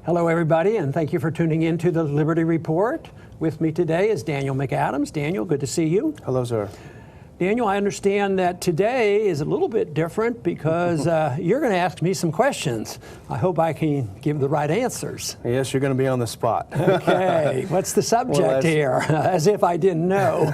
Hello, everybody, and thank you for tuning in to the Liberty Report. With me today is Daniel McAdams. Daniel, good to see you. Hello, sir. Daniel, I understand that today is a little bit different because you're going to ask me some questions. I hope I can give the right answers. Yes, you're going to be on the spot. Okay, what's the subject here? As if I didn't know.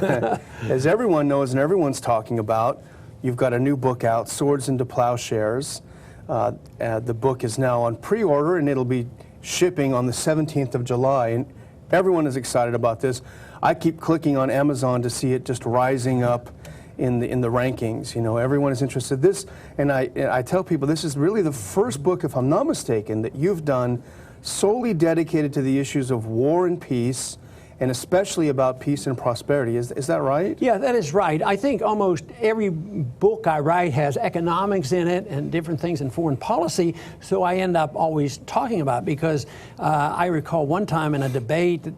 As everyone knows and everyone's talking about, you've got a new book out, Swords into Plowshares. The book is now on pre-order and it'll be shipping on the 17th of July. And everyone is excited about this. I keep clicking on Amazon to see it just rising up in the rankings. You know, everyone is interested. And I tell people this is really the first book, if I'm not mistaken, that you've done solely dedicated to the issues of war and peace, and especially about peace and prosperity. Is that right? Yeah, that is right. I think almost every book I write has economics in it and different things in foreign policy, so I end up always talking about it because I recall one time in a debate,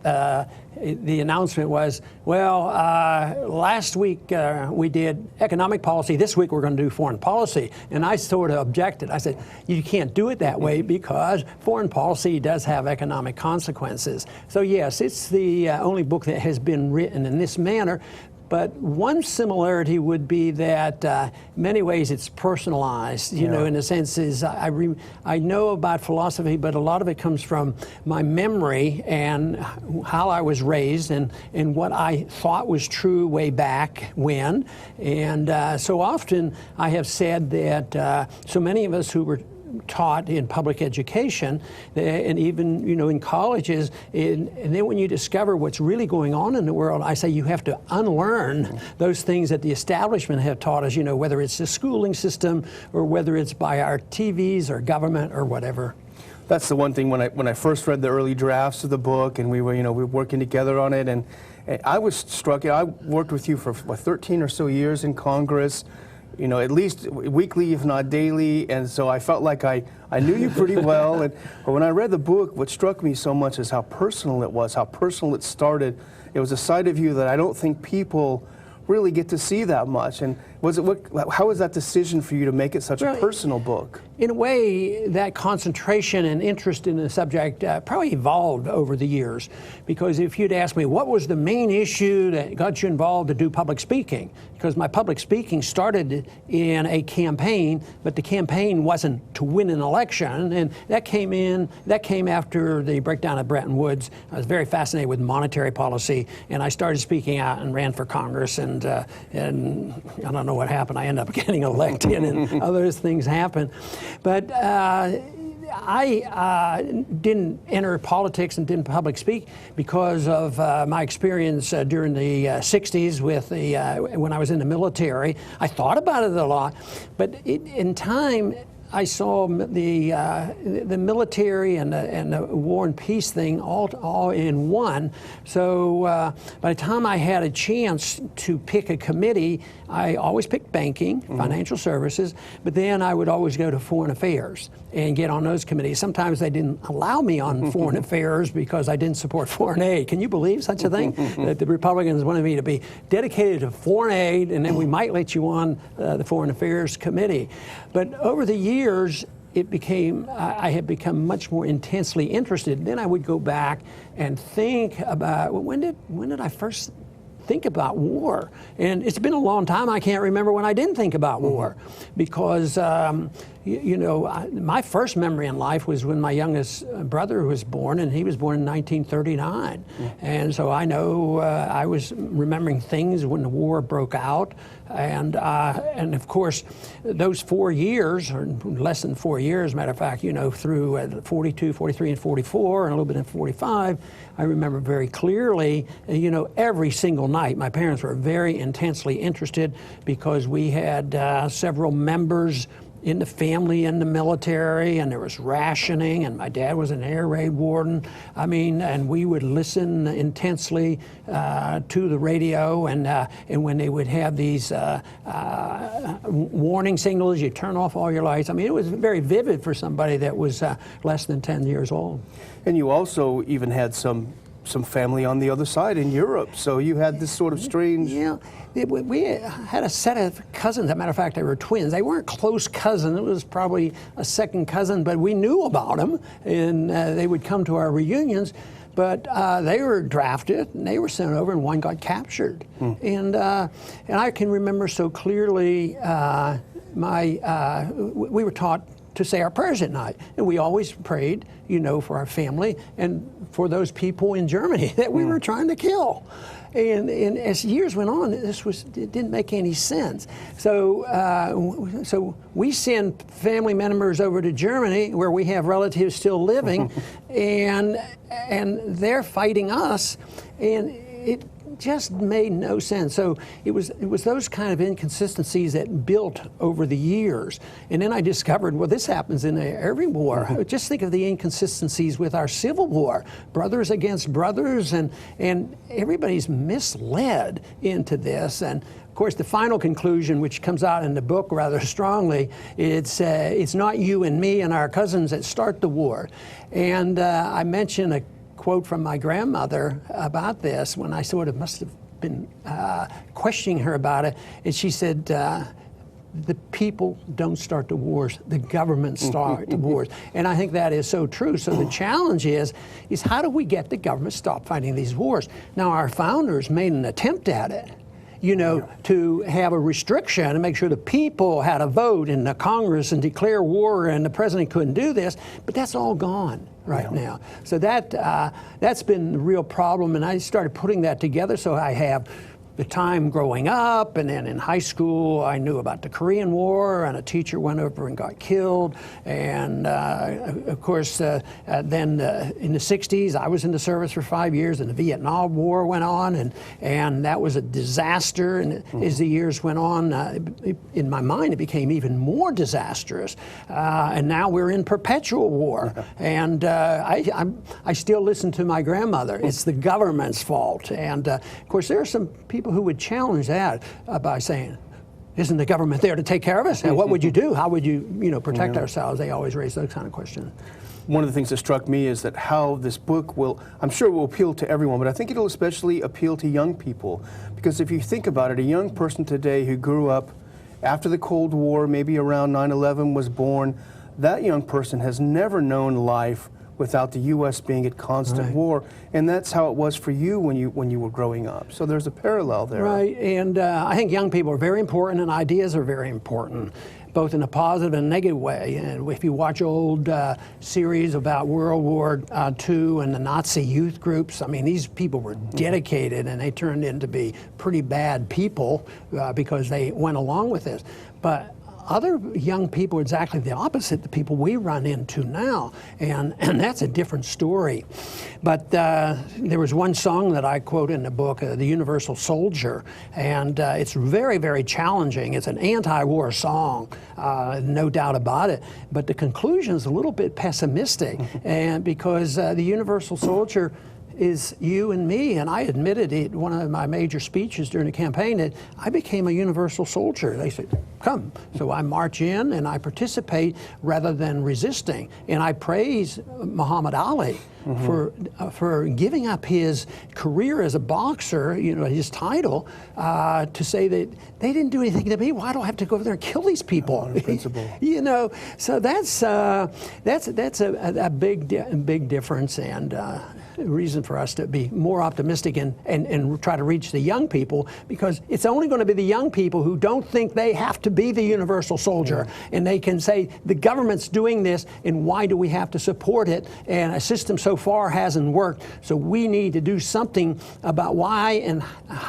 the announcement was, well, last week we did economic policy, this week we're going to do foreign policy. And I sort of objected. I said, you can't do it that way because foreign policy does have economic consequences. So yes, it's the only book that has been written in this manner. But one similarity would be that in many ways it's personalized, you know, in the sense is I know about philosophy, but a lot of it comes from my memory and how I was raised and what I thought was true way back when. And so often I have said that so many of us who were taught in public education and even, you know, in colleges, and then when you discover what's really going on in the world, I say you have to unlearn those things that the establishment have taught us, you know, whether it's the schooling system or whether it's by our TVs or government or whatever. That's the one thing when I first read the early drafts of the book and we were working together on it, and I was struck. I worked with you for 13 or so years in Congress, you know, at least weekly, if not daily, and so I felt like I knew you pretty well. But when I read the book, what struck me so much is how personal it was, how personal it started. It was a side of you that I don't think people really get to see that much. And how was that decision for you to make it such a personal book? In a way, that concentration and interest in the subject probably evolved over the years. Because if you'd asked me, what was the main issue that got you involved to do public speaking? Because my public speaking started in a campaign, but the campaign wasn't to win an election. And that came after the breakdown of Bretton Woods. I was very fascinated with monetary policy, and I started speaking out and ran for Congress. And I don't know what happened. I ended up getting elected, and other things happened. But I didn't enter politics and didn't public speak because of my experience during the 60s with when I was in the military. I thought about it a lot, but in time, I saw the military and the war and peace thing all in one. So by the time I had a chance to pick a committee, I always picked banking, financial services, but then I would always go to foreign affairs and get on those committees. Sometimes they didn't allow me on foreign affairs because I didn't support foreign aid. Can you believe such a thing? That the Republicans wanted me to be dedicated to foreign aid, and then we might let you on the foreign affairs committee. But over the years, I had become much more intensely interested. Then I would go back and think about, well, when did I first think about war? And it's been a long time. I can't remember when I didn't think about war, because you know, my first memory in life was when my youngest brother was born, and he was born in 1939. And so I know I was remembering things when the war broke out. And of course, those 4 years, or less than 4 years, matter of fact, you know, through 42, 43, and 44, and a little bit in 45, I remember very clearly, you know, every single night. My parents were very intensely interested because we had several members in the family in the military, and there was rationing, and my dad was an air raid warden. I mean, and we would listen intensely to the radio, and when they would have these warning signals, you turn off all your lights. I mean, it was very vivid for somebody that was less than 10 years old. And you also even had some some family on the other side in Europe, so you had this sort of strange... Yeah, we had a set of cousins. As a matter of fact, they were twins. They weren't close cousins. It was probably a second cousin, but we knew about them, and they would come to our reunions. But they were drafted, and they were sent over, and one got captured. And I can remember so clearly, we were taught to say our prayers at night. And we always prayed, for our family and for those people in Germany that we were trying to kill. And as years went on, it didn't make any sense. So we send family members over to Germany where we have relatives still living, and they're fighting us, and it just made no sense. So it was those kind of inconsistencies that built over the years. And then I discovered, well, this happens in every war. Just think of the inconsistencies with our Civil War, brothers against brothers, and everybody's misled into this. And of course, the final conclusion, which comes out in the book rather strongly, it's not you and me and our cousins that start the war. And I mentioned a quote from my grandmother about this when I sort of must have been questioning her about it. And she said, the people don't start the wars, the governments start the wars. And I think that is so true. So the challenge is how do we get the government to stop fighting these wars? Now, our founders made an attempt at it, to have a restriction and make sure the people had a vote in the Congress and declare war, and the president couldn't do this, but that's all gone right now. So that's been the real problem, and I started putting that together. So I have the time growing up, and then in high school I knew about the Korean War, and a teacher went over and got killed. And of course, then in the 60s, I was in the service for 5 years, and the Vietnam War went on, and that was a disaster. And as the years went on, in my mind, it became even more disastrous. And now we're in perpetual war. And I still listen to my grandmother. It's the government's fault. And of course, there are some people who would challenge that by saying, isn't the government there to take care of us? And what would you do? How would you, protect ourselves? They always raise those kind of questions. One of the things that struck me is that how this book I'm sure will appeal to everyone, but I think it'll especially appeal to young people. Because if you think about it, a young person today who grew up after the Cold War, maybe around 9/11, was born, that young person has never known life without the U.S. being at constant war, and that's how it was for you when you were growing up. So there's a parallel there. Right, and I think young people are very important, and ideas are very important, both in a positive and negative way. And if you watch old series about World War II and the Nazi youth groups, I mean, these people were dedicated, and they turned into be pretty bad people because they went along with this. But other young people are exactly the opposite, the people we run into now, and that's a different story. But there was one song that I quote in the book, The Universal Soldier, and it's very, very challenging. It's an anti-war song, no doubt about it, but the conclusion is a little bit pessimistic, and because the Universal Soldier is you and me, and I admitted it one of my major speeches during the campaign that I became a universal soldier. They said, come. So I march in and I participate rather than resisting. And I praise Muhammad Ali for giving up his career as a boxer, his title, to say that they didn't do anything to me. Why do I have to go over there and kill these people? Principle. So that's a big difference, and reason for us to be more optimistic and try to reach the young people, because it's only going to be the young people who don't think they have to be the universal soldier, and they can say the government's doing this, and why do we have to support it? And a system so far hasn't worked, so we need to do something about why and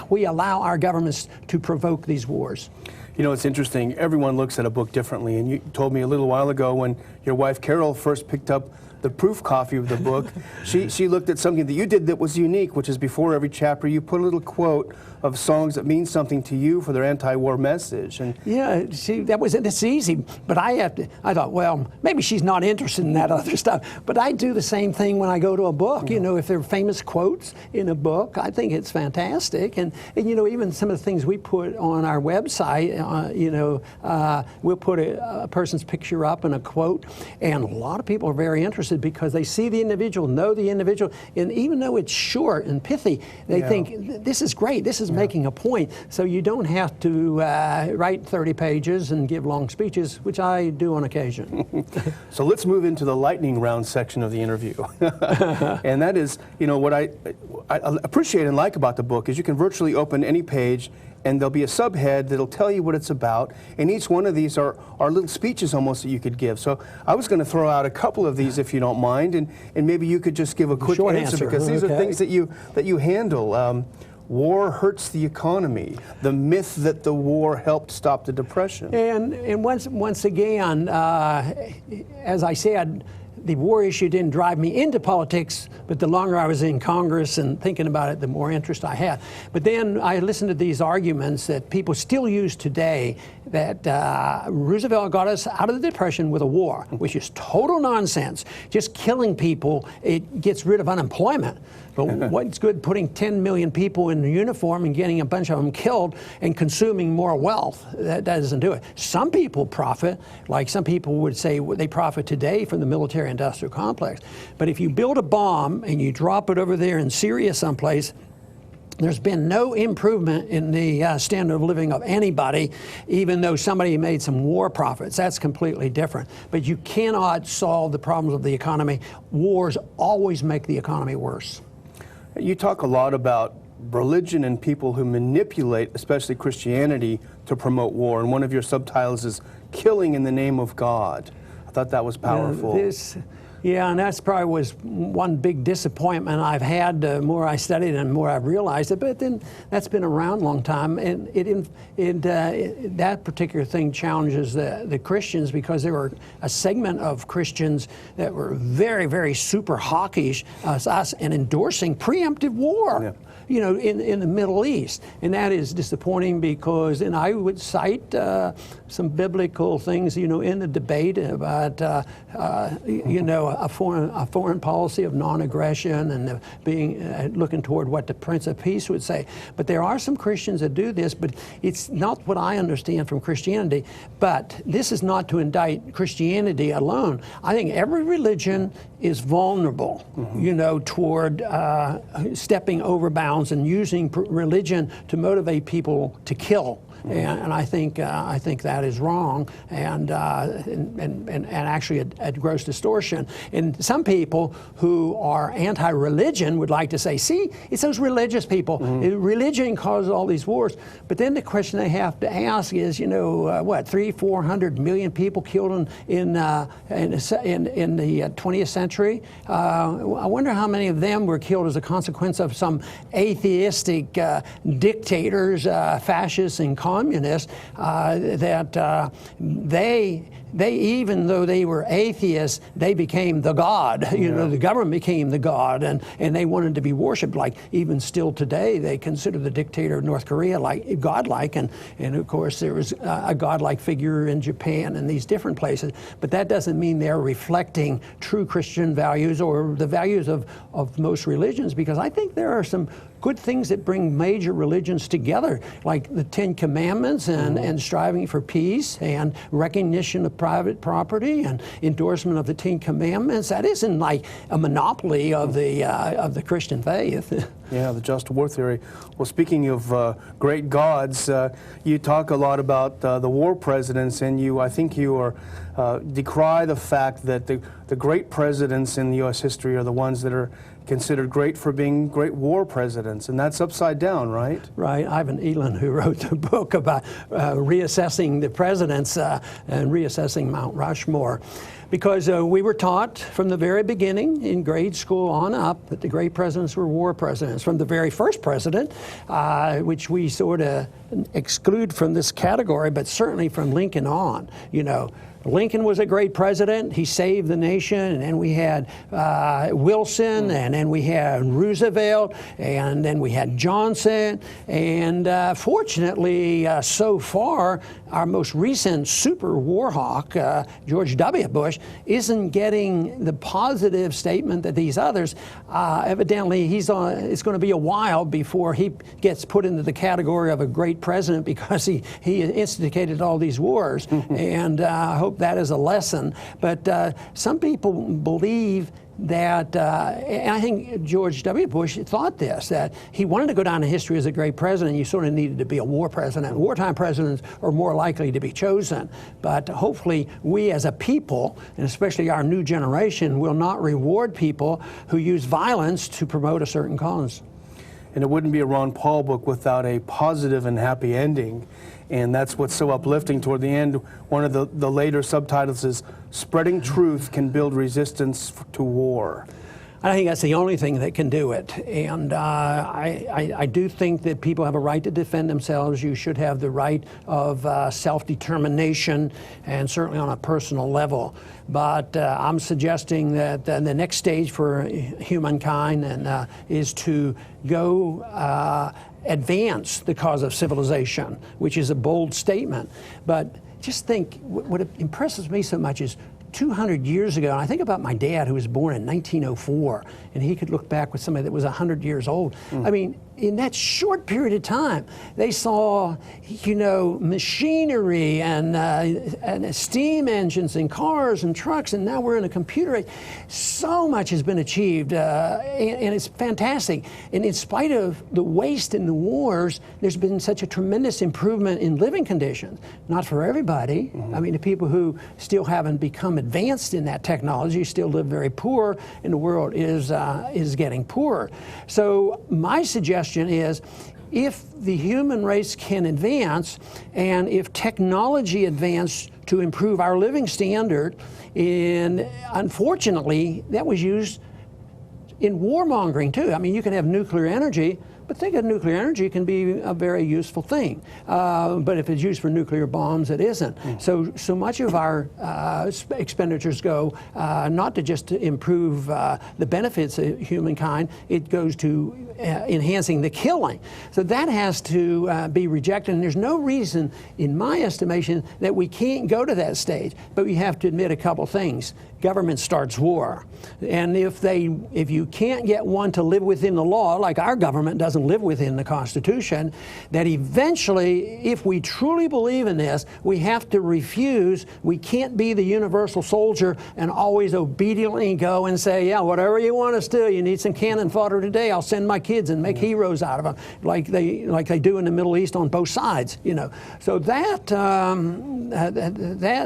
we allow our governments to provoke these wars. It's interesting. Everyone looks at a book differently, and you told me a little while ago when your wife Carol first picked up the proof copy of the book, she looked at something that you did that was unique, which is before every chapter you put a little quote of songs that mean something to you for their anti-war message. And yeah, see, it's easy, but I thought, well, maybe she's not interested in that other stuff, but I do the same thing when I go to a book. If there are famous quotes in a book, I think it's fantastic, and even some of the things we put on our website we'll put a person's picture up and a quote, and a lot of people are very interested because they see the individual, know the individual, and even though it's short and pithy, they think, this is great, this is making a point. So you don't have to write 30 pages and give long speeches, which I do on occasion. So let's move into the lightning round section of the interview. And that is, what I appreciate and like about the book is you can virtually open any page and there'll be a subhead that'll tell you what it's about. And each one of these are little speeches almost that you could give. So I was going to throw out a couple of these if you don't mind, and maybe you could just give a quick answer because these are things that you handle. War hurts the economy. The myth that the war helped stop the Depression. And once again, as I said, the war issue didn't drive me into politics, but the longer I was in Congress and thinking about it, the more interest I had. But then I listened to these arguments that people still use today that Roosevelt got us out of the Depression with a war, which is total nonsense. Just killing people, it gets rid of unemployment. But what's good putting 10 million people in uniform and getting a bunch of them killed and consuming more wealth? That doesn't do it. Some people profit, like some people would say they profit today from the military-industrial complex. But if you build a bomb and you drop it over there in Syria someplace, there's been no improvement in the standard of living of anybody, even though somebody made some war profits. That's completely different. But you cannot solve the problems of the economy. Wars always make the economy worse. You talk a lot about religion and people who manipulate, especially Christianity, to promote war. And one of your subtitles is Killing in the Name of God. I thought that was powerful. Yeah, and that's probably was one big disappointment I've had. The more I studied and more I've realized it. But then that's been around a long time, and that particular thing challenges the Christians because there were a segment of Christians that were very, very super hawkish as us and endorsing preemptive war. Yeah. In the Middle East. And that is disappointing because, and I would cite some biblical things, in the debate about, a foreign policy of non-aggression and looking toward what the Prince of Peace would say. But there are some Christians that do this, but it's not what I understand from Christianity. But this is not to indict Christianity alone. I think every religion is vulnerable, toward stepping over bounds and using religion to motivate people to kill. And I think that is wrong and actually a gross distortion. And some people who are anti-religion would like to say, see, it's those religious people. Religion causes all these wars. But then the question they have to ask is, 300-400 million people killed in the 20th century. I wonder how many of them were killed as a consequence of some atheistic dictators, fascists, and communists that they even though they were atheists, they became the god. The government became the god, and they wanted to be worshipped. Like even still today, they consider the dictator of North Korea like godlike, and of course there was a godlike figure in Japan and these different places. But that doesn't mean they're reflecting true Christian values or the values of most religions, because I think there are some good things that bring major religions together, like the Ten Commandments and striving for peace and recognition of private property and endorsement of the Ten Commandments. That isn't like a monopoly of the Christian faith. Yeah, the just war theory. Well, speaking of great gods, you talk a lot about the war presidents, and I think you decry the fact that the great presidents in U.S. history are the ones that are considered great for being great war presidents, and that's upside down, right? Right. Ivan Eland, who wrote the book about reassessing the presidents and reassessing Mount Rushmore. Because we were taught from the very beginning in grade school on up that the great presidents were war presidents. From the very first president, which we sort of exclude from this category, but certainly from Lincoln on, Lincoln was a great president. He saved the nation. And then we had Wilson, and then we had Roosevelt, and then we had Johnson. And fortunately, so far, our most recent super war hawk, George W. Bush, isn't getting the positive statement that these others. Evidently, it's going to be a while before he gets put into the category of a great president because he instigated all these wars. And I hope that is a lesson. But some people believe that, and I think George W. Bush thought this, that he wanted to go down in history as a great president. You sort of needed to be a war president. Wartime presidents are more likely to be chosen. But hopefully we as a people, and especially our new generation, will not reward people who use violence to promote a certain cause. And it wouldn't be a Ron Paul book without a positive and happy ending. And that's what's so uplifting toward the end. One of the later subtitles is, "Spreading truth can build resistance to war." I think that's the only thing that can do it. And I do think that people have a right to defend themselves. You should have the right of self-determination, and certainly on a personal level. But I'm suggesting that the next stage for humankind is to go advance the cause of civilization, which is a bold statement. But just think, what impresses me so much is 200 years ago, and I think about my dad, who was born in 1904, and he could look back with somebody that was 100 years old. I mean, in that short period of time, they saw, machinery and steam engines and cars and trucks, and now we're in a computer age. So much has been achieved, and it's fantastic. And in spite of the waste in the wars, there's been such a tremendous improvement in living conditions. Not for everybody. I mean, the people who still haven't become advanced in that technology still live very poor, and the world is getting poorer. So my suggestion is, if the human race can advance, and if technology advanced to improve our living standard, and unfortunately that was used in warmongering too. I mean, you can have nuclear energy, but think of nuclear energy can be a very useful thing. But if it's used for nuclear bombs, it isn't. So much of our expenditures go not to just to improve the benefits of humankind, it goes to enhancing the killing. So that has to be rejected, and there's no reason, in my estimation, that we can't go to that stage. But we have to admit a couple things. Government starts war. And if you can't get one to live within the law, like our government doesn't live within the Constitution, that eventually, if we truly believe in this, we have to refuse. We can't be the universal soldier and always obediently go and say, yeah, whatever you want us to do, you need some cannon fodder today, I'll send my kids and make heroes out of them, like they do in the Middle East on both sides, So that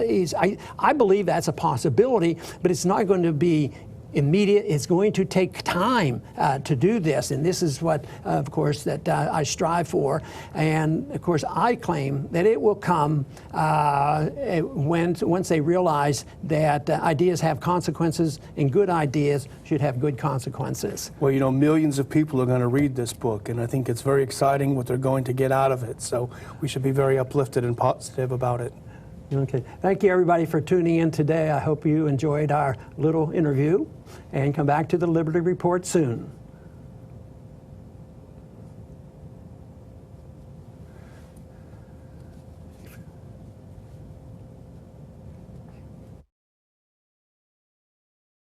is, I believe that's a possibility, but it's not going to be immediate. It's going to take time to do this, and this is what, of course, that I strive for. And of course, I claim that it will come once they realize that ideas have consequences, and good ideas should have good consequences. Well, millions of people are going to read this book, and I think it's very exciting what they're going to get out of it. So we should be very uplifted and positive about it. Okay. Thank you, everybody, for tuning in today. I hope you enjoyed our little interview, and come back to the Liberty Report soon.